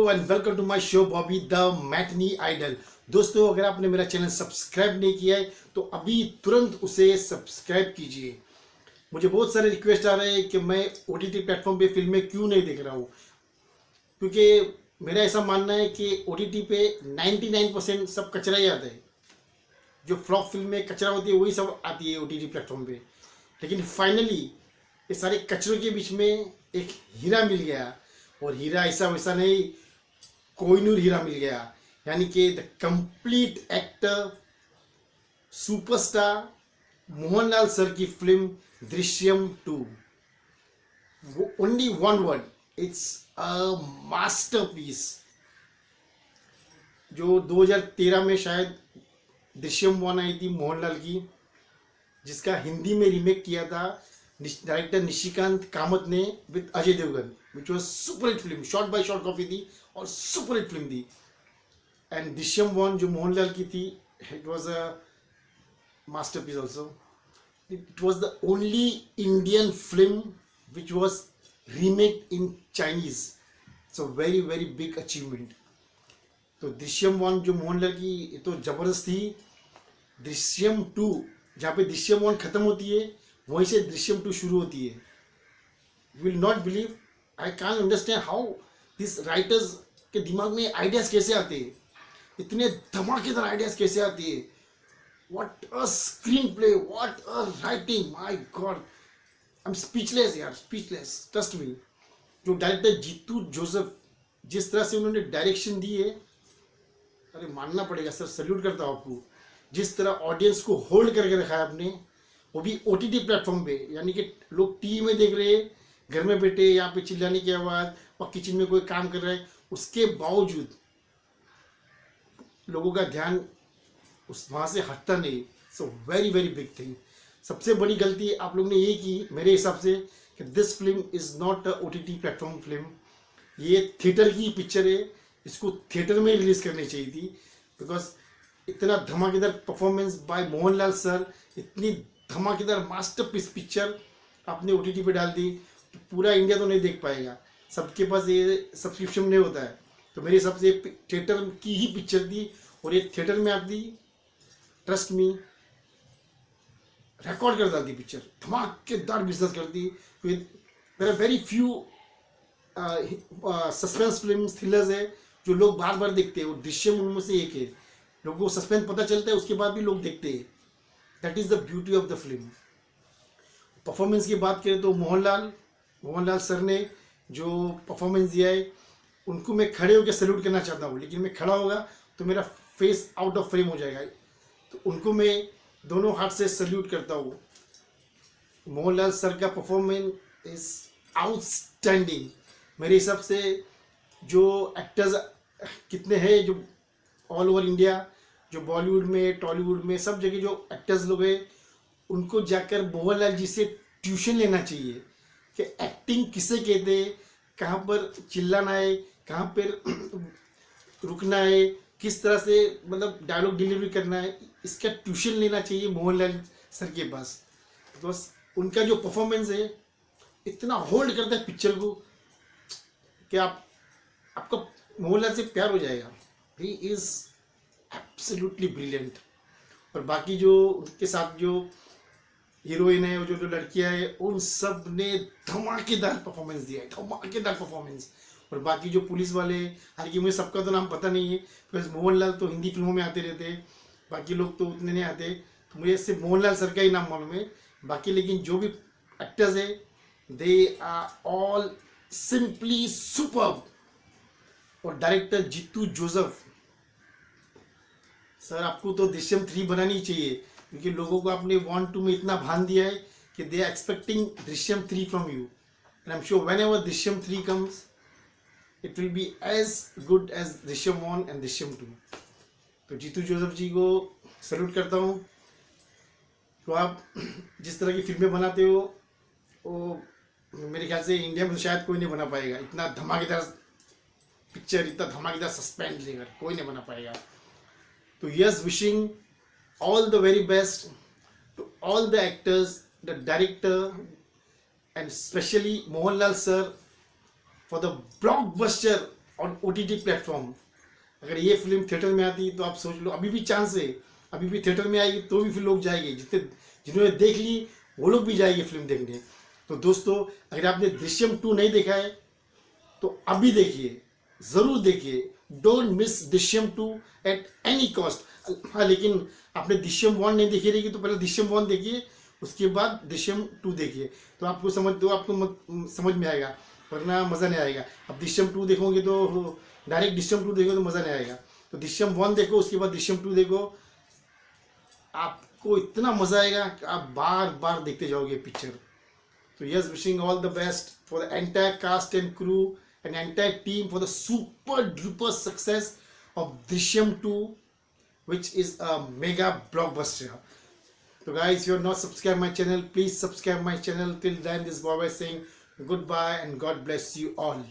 Hello and welcome to my show Bobby the matinee idol. दोस्तों, अगर आपने मेरा चैनल सब्सक्राइब नहीं किया है तो अभी तुरंत उसे सब्सक्राइब कीजिए। मुझे बहुत सारे रिक्वेस्ट आ रहे हैं कि मैं ओटीटी प्लेटफॉर्म पे फिल्में क्यों नहीं देख रहा हूँ, क्योंकि मेरा ऐसा मानना है कि ओटीटी पे 99% सब कचरा ही आता है। जो फ्लॉप फिल्म में कचरा होती है वही सब आती है ओटीटी प्लेटफॉर्म पे। लेकिन फाइनली ये सारे कचरों के बीच में एक हीरा मिल गया, और हीरा ऐसा वैसा नहीं, कोहिनूर हीरा मिल गया। यानी कि the complete actor superstar Mohanlal sir की film Drishyam 2। Only one word, it's a masterpiece. जो 2013 में शायद दृश्यम 1 आई थी मोहनलाल की, जिसका हिंदी में रीमेक किया था डायरेक्टर निशिकांत कामत ने with Ajay Devgn, which was super hit film, shot by shot copy थी और सुपर हिट फिल्म थी। एंड दृश्यम 1 जो मोहनलाल की थी, it was a masterpiece also. It was the only Indian film which was remake in Chinese. It's a very very big achievement. तो दृश्यम 1 जो मोहनलाल की, ये तो जबरदस्त थी। दृश्यम 2 जहाँ पे दृश्यम 1 खत्म होती है, वहीं से दृश्यम 2 शुरू होती है। Will not believe, I can understand how this writers के दिमाग में आइडियाज कैसे आते हैं, इतने धमाकेदार आइडियाज कैसे आते हैं। What a screen play, what a writing, my God, I am speechless यार, स्पीचलेस, ट्रस्ट मी। जो डायरेक्टर जीतू जोसेफ, जिस तरह से उन्होंने डायरेक्शन दी है, अरे मानना पड़ेगा सर, सल्यूट करता हूँ आपको। जिस तरह ऑडियंस को होल्ड करके रखा है आपने, वो भी ओटीटी प्लेटफॉर्म पे। यानी कि लोग टीवी में देख रहे हैं, घर में बैठे, यहाँ पे चिल्लाने की आवाज़, और किचन में कोई काम कर रहा है, उसके बावजूद लोगों का ध्यान उस वहाँ से हटता नहीं। So very very big thing. सबसे बड़ी गलती आप लोग ने ये की मेरे हिसाब से कि this film is not a OTT platform film. ये थिएटर की पिक्चर है, इसको थिएटर में रिलीज़ करनी चाहिए थी। बिकॉज इतना धमाकेदार परफॉर्मेंस बाय मोहनलाल सर, इतनी धमाकेदार मास्टरपीस पिक्चर आपने ओटीटी पे डाल दी तो पूरा इंडिया तो नहीं देख पाएगा, सबके पास ये सब्सक्रिप्शन नहीं होता है। तो मेरे हिसाब से थिएटर की ही पिक्चर थी, और ये थिएटर में आती, ट्रस्ट मी, रिकॉर्ड कर डालती पिक्चर, धमाकेदार बिजनेस करती। There are very few suspense film thrillers है जो लोग बार बार देखते हैं, और दृश्यम उनमें से एक है। लोगों को सस्पेंस पता चलता है, उसके बाद भी लोग देखते हैं। That is the beauty of the film. Performance की बात करें तो मोहनलाल सर ने जो परफॉर्मेंस दिया है, उनको मैं खड़े होकर सैल्यूट करना चाहता हूँ, लेकिन मैं खड़ा होगा तो मेरा फेस आउट ऑफ फ्रेम हो जाएगा। तो उनको मैं दोनों हाथ से सैल्यूट करता हूँ। मोहनलाल सर का परफॉर्मेंस इज आउटस्टैंडिंग। मेरे हिसाब से जो एक्टर्स कितने हैं जो ऑल ओवर इंडिया, जो बॉलीवुड में, टॉलीवुड में, सब जगह जो एक्टर्स लोग हैं, उनको जाकर मोहनलाल जी से ट्यूशन लेना चाहिए कि एक्टिंग किसे कहते हैं, कहाँ पर चिल्लाना है, कहाँ पर रुकना है, किस तरह से मतलब डायलॉग डिलीवरी करना है, इसका ट्यूशन लेना चाहिए मोहनलाल सर के पास। तो बस उनका जो परफॉर्मेंस है इतना होल्ड करता है पिक्चर को कि आपका मोहनलाल से प्यार हो जाएगा। He is absolutely brilliant. और बाकी जो उनके साथ जो हीरोइन है, जो जो लड़कियां हैं, उन सब ने धमाकेदार परफॉर्मेंस दिया है, धमाकेदार परफॉर्मेंस। और बाकी जो पुलिस वाले, हालांकि मुझे सबका तो नाम पता नहीं है, बिकॉज मोहनलाल तो हिंदी फिल्मों में आते रहते हैं, बाकी लोग तो उतने नहीं आते, तो मुझे सिर्फ मोहनलाल सर का ही नाम मालूम है। बाकी लेकिन जो भी एक्टर्स है, they are all simply superb. और डायरेक्टर जीतू जोसेफ सर, आपको तो दृश्यम 3 बनानी चाहिए, क्योंकि लोगों को आपने 1-2 में इतना भान दिया है कि they are expecting Drishyam 3 from you. And I am sure whenever Drishyam 3 comes, it will be as good as Drishyam 1 and Drishyam 2। तो जीतू जोसेफ जी को सैल्यूट करता हूँ। तो आप जिस तरह की फिल्में बनाते हो, वो मेरे ख्याल से इंडिया में तो शायद कोई नहीं बना पाएगा। इतना धमाकेदार पिक्चर, इतना धमाकेदार सस्पेंस लेकर कोई नहीं बना पाएगा। तो yes, wishing all the very best to all the actors, the director, and especially Mohanlal sir for the blockbuster और OTT प्लेटफॉर्म, अगर ये फिल्म थिएटर में आती तो आप सोच लो, अभी भी चांस है, अभी भी थिएटर में आएगी तो भी फिर लोग जाएंगे, जिन्होंने देख ली वो लोग भी जाएंगे फिल्म देखने। तो दोस्तों, अगर आपने दृश्यम 2 नहीं देखा है तो अभी देखिए, ज़रूर देखिए, don't miss Drishyam 2 at any cost. हाँ, लेकिन आपने दृश्यम 1 नहीं देखी रहेगी तो पहले दृश्यम 1 देखिए, उसके बाद दृश्यम 2 देखिए, तो आपको समझ में आएगा, वरना मज़ा नहीं आएगा। अब दृश्यम 2 देखोगे तो डायरेक्ट दृश्यम 2 देखोगे तो मज़ा नहीं आएगा। तो दृश्यम 1 देखो, उसके बाद दृश्यम 2 देखो, आपको इतना मज़ा आएगा कि आप बार बार देखते जाओगे picture. So yes, wishing all the best for the entire cast and crew and entire team for the super duper success of Drishyam 2, which is a mega blockbuster. So guys, if you are not subscribed my channel, please subscribe my channel. Till then, this boy is saying goodbye and God bless you all.